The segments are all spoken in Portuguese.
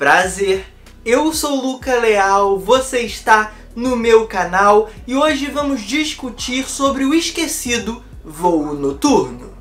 Prazer, eu sou o Luca Leal, você está no meu canal e hoje vamos discutir sobre o esquecido Voo Noturno.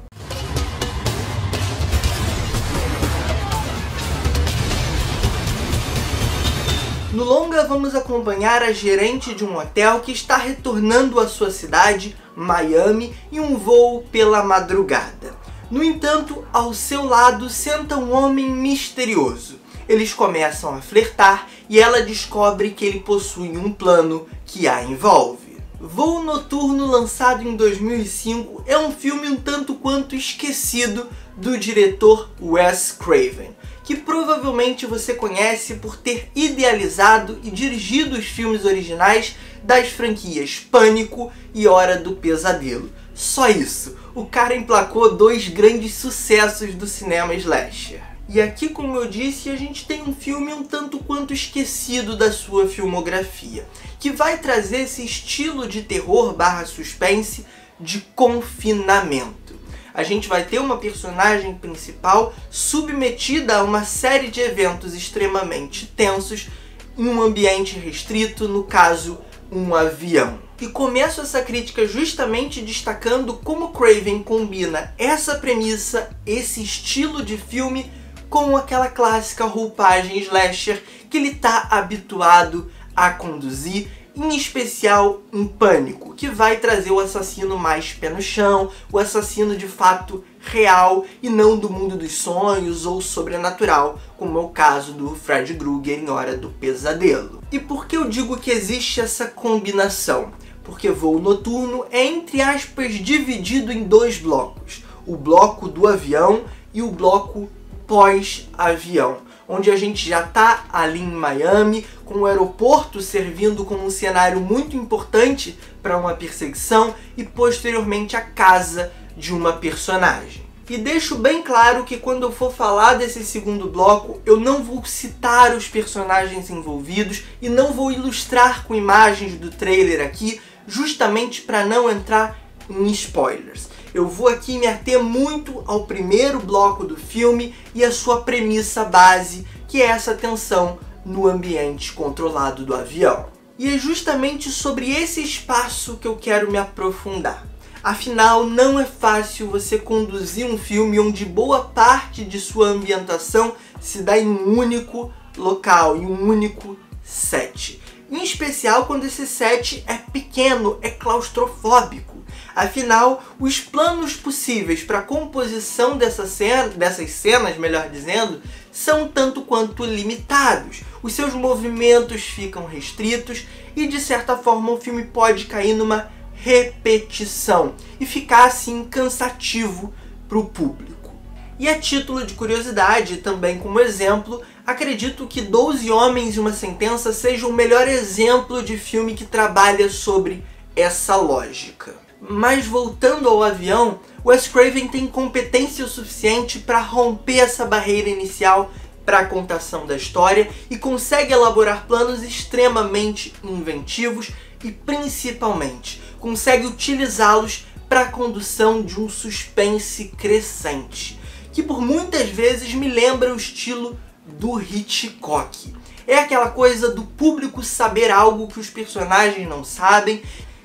No longa vamos acompanhar a gerente de um hotel que está retornando à sua cidade, Miami, em um voo pela madrugada. No entanto, ao seu lado senta um homem misterioso. Eles começam a flertar e ela descobre que ele possui um plano que a envolve. Voo Noturno, lançado em 2005, é um filme um tanto quanto esquecido do diretor Wes Craven, que provavelmente você conhece por ter idealizado e dirigido os filmes originais das franquias Pânico e Hora do Pesadelo. Só isso, o cara emplacou dois grandes sucessos do cinema slasher. E aqui, como eu disse, a gente tem um filme um tanto quanto esquecido da sua filmografia, que vai trazer esse estilo de terror / suspense de confinamento. A gente vai ter uma personagem principal submetida a uma série de eventos extremamente tensos em um ambiente restrito, no caso, um avião. E começo essa crítica justamente destacando como Craven combina essa premissa, esse estilo de filme, com aquela clássica roupagem slasher que ele está habituado a conduzir, em especial em Pânico, que vai trazer o assassino mais pé no chão, o assassino de fato real e não do mundo dos sonhos ou sobrenatural, como é o caso do Fred Krueger em Hora do Pesadelo. E por que eu digo que existe essa combinação? Porque Voo Noturno é, entre aspas, dividido em dois blocos. O bloco do avião e o bloco pós-avião, onde a gente já está ali em Miami, com o aeroporto servindo como um cenário muito importante para uma perseguição e posteriormente a casa de uma personagem. E deixo bem claro que quando eu for falar desse segundo bloco, eu não vou citar os personagens envolvidos e não vou ilustrar com imagens do trailer aqui, justamente para não entrar em spoilers. Eu vou aqui me ater muito ao primeiro bloco do filme e a sua premissa base, que é essa tensão no ambiente controlado do avião. E é justamente sobre esse espaço que eu quero me aprofundar. Afinal, não é fácil você conduzir um filme onde boa parte de sua ambientação se dá em um único local, em um único set. Em especial quando esse set é pequeno, é claustrofóbico. Afinal, os planos possíveis para a composição dessas cenas, melhor dizendo, são tanto quanto limitados. Os seus movimentos ficam restritos e, de certa forma, o filme pode cair numa repetição e ficar assim cansativo para o público. E a título de curiosidade, também como exemplo, acredito que 12 Homens e uma Sentença seja o melhor exemplo de filme que trabalha sobre essa lógica. Mas voltando ao avião, Wes Craven tem competência o suficiente para romper essa barreira inicial para a contação da história e consegue elaborar planos extremamente inventivos e, principalmente, consegue utilizá-los para a condução de um suspense crescente, que por muitas vezes me lembra o estilo do Hitchcock. É aquela coisa do público saber algo que os personagens não sabem,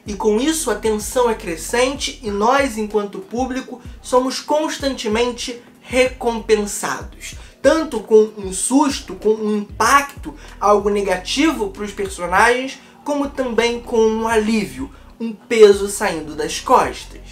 e com isso a tensão é crescente e nós, enquanto público, somos constantemente recompensados. Tanto com um susto, com um impacto, algo negativo para os personagens, como também com um alívio, um peso saindo das costas.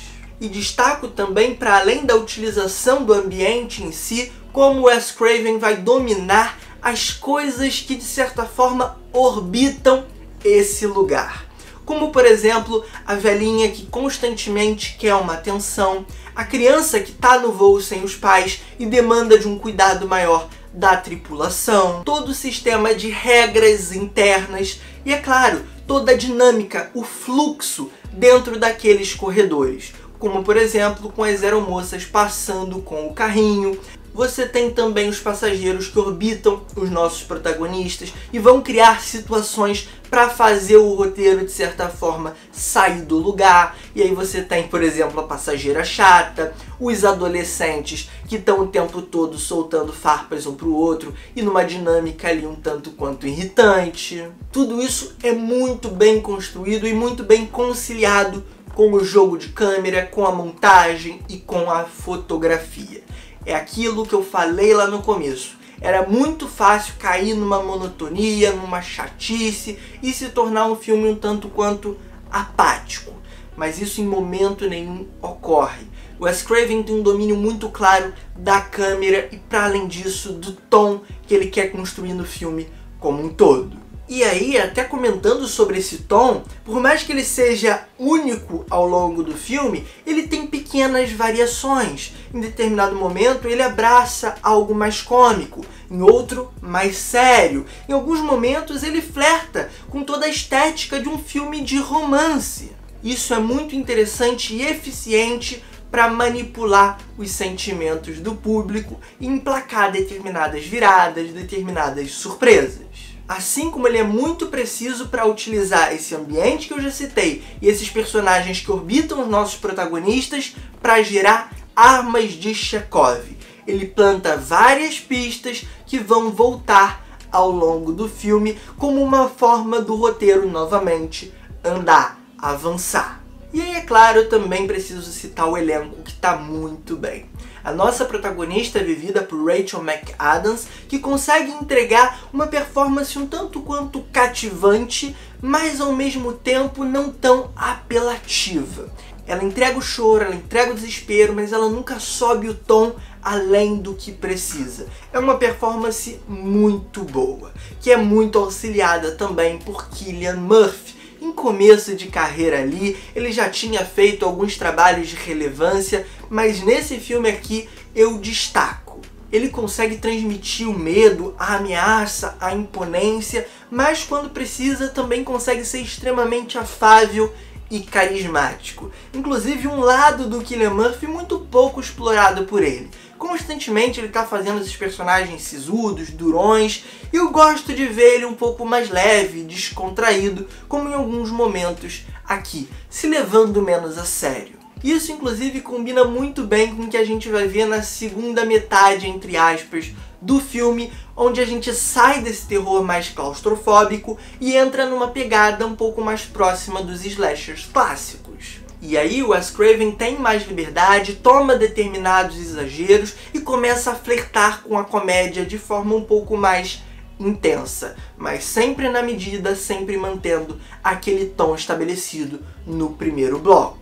E destaco também, para além da utilização do ambiente em si, como Wes Craven vai dominar as coisas que de certa forma orbitam esse lugar. Como, por exemplo, a velhinha que constantemente quer uma atenção, a criança que está no voo sem os pais e demanda de um cuidado maior da tripulação, todo o sistema de regras internas e, é claro, toda a dinâmica, o fluxo dentro daqueles corredores. Como, por exemplo, com as aeromoças passando com o carrinho, você tem também os passageiros que orbitam os nossos protagonistas e vão criar situações para fazer o roteiro, de certa forma, sair do lugar. E aí você tem, por exemplo, a passageira chata, os adolescentes que estão o tempo todo soltando farpas um para o outro e numa dinâmica ali um tanto quanto irritante. Tudo isso é muito bem construído e muito bem conciliado com o jogo de câmera, com a montagem e com a fotografia. É aquilo que eu falei lá no começo. Era muito fácil cair numa monotonia, numa chatice e se tornar um filme um tanto quanto apático. Mas isso em momento nenhum ocorre. O Wes Craven tem um domínio muito claro da câmera e, para além disso, do tom que ele quer construir no filme como um todo. E aí, até comentando sobre esse tom, por mais que ele seja único ao longo do filme, ele tem pequenas variações. Em determinado momento ele abraça algo mais cômico, em outro mais sério. Em alguns momentos ele flerta com toda a estética de um filme de romance. Isso é muito interessante e eficiente para manipular os sentimentos do público e emplacar determinadas viradas, determinadas surpresas. Assim como ele é muito preciso para utilizar esse ambiente que eu já citei e esses personagens que orbitam os nossos protagonistas para gerar armas de Chekhov. Ele planta várias pistas que vão voltar ao longo do filme como uma forma do roteiro novamente andar, avançar. E aí, é claro, eu também preciso citar o elenco, que está muito bem. A nossa protagonista é vivida por Rachel McAdams, que consegue entregar uma performance um tanto quanto cativante, mas ao mesmo tempo não tão apelativa. Ela entrega o choro, ela entrega o desespero, mas ela nunca sobe o tom além do que precisa. É uma performance muito boa, que é muito auxiliada também por Cillian Murphy. Em começo de carreira ali, ele já tinha feito alguns trabalhos de relevância, mas nesse filme aqui eu destaco. Ele consegue transmitir o medo, a ameaça, a imponência, mas quando precisa também consegue ser extremamente afável e carismático. Inclusive um lado do Cillian Murphy muito pouco explorado por ele. Constantemente ele está fazendo esses personagens sisudos, durões, e eu gosto de ver ele um pouco mais leve, descontraído, como em alguns momentos aqui, se levando menos a sério. Isso inclusive combina muito bem com o que a gente vai ver na segunda metade, entre aspas, do filme, onde a gente sai desse terror mais claustrofóbico e entra numa pegada um pouco mais próxima dos slashers clássicos. E aí o Wes Craven tem mais liberdade, toma determinados exageros e começa a flertar com a comédia de forma um pouco mais intensa, mas sempre na medida, sempre mantendo aquele tom estabelecido no primeiro bloco.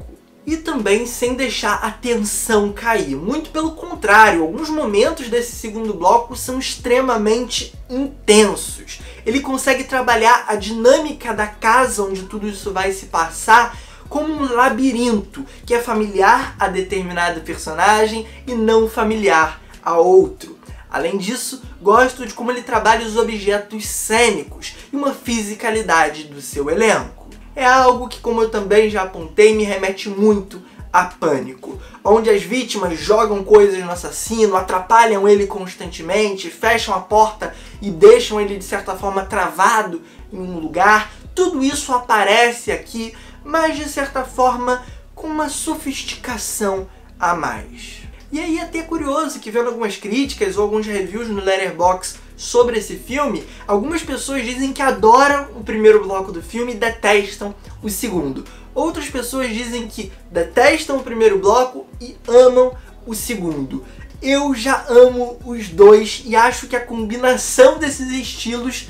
E também sem deixar a tensão cair, muito pelo contrário, alguns momentos desse segundo bloco são extremamente intensos. Ele consegue trabalhar a dinâmica da casa onde tudo isso vai se passar como um labirinto que é familiar a determinado personagem e não familiar a outro. Além disso, gosto de como ele trabalha os objetos cênicos e uma fisicalidade do seu elenco. É algo que, como eu também já apontei, me remete muito a Pânico, onde as vítimas jogam coisas no assassino, atrapalham ele constantemente, fecham a porta e deixam ele de certa forma travado em um lugar. Tudo isso aparece aqui, mas de certa forma com uma sofisticação a mais. E aí é até curioso que, vendo algumas críticas ou alguns reviews no Letterboxd sobre esse filme, algumas pessoas dizem que adoram o primeiro bloco do filme e detestam o segundo. Outras pessoas dizem que detestam o primeiro bloco e amam o segundo. Eu já amo os dois e acho que a combinação desses estilos,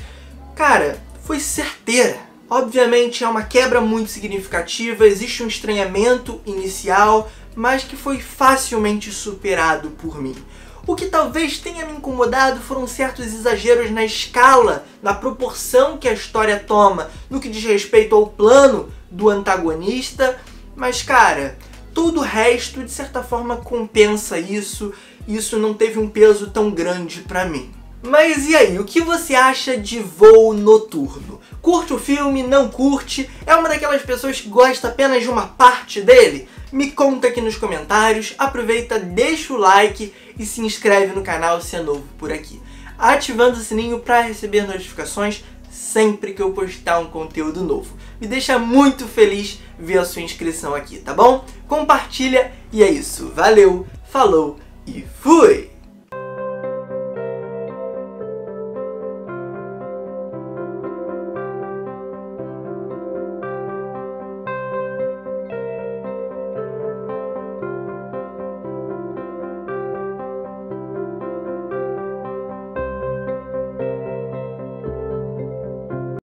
cara, foi certeira. Obviamente é uma quebra muito significativa, existe um estranhamento inicial, mas que foi facilmente superado por mim. O que talvez tenha me incomodado foram certos exageros na escala, na proporção que a história toma, no que diz respeito ao plano do antagonista, mas cara, todo o resto de certa forma compensa isso, e isso não teve um peso tão grande pra mim. Mas e aí, o que você acha de Voo Noturno? Curte o filme? Não curte? É uma daquelas pessoas que gosta apenas de uma parte dele? Me conta aqui nos comentários, aproveita, deixa o like e se inscreve no canal se é novo por aqui, ativando o sininho para receber notificações sempre que eu postar um conteúdo novo. Me deixa muito feliz ver a sua inscrição aqui, tá bom? Compartilha e é isso. Valeu, falou e fui!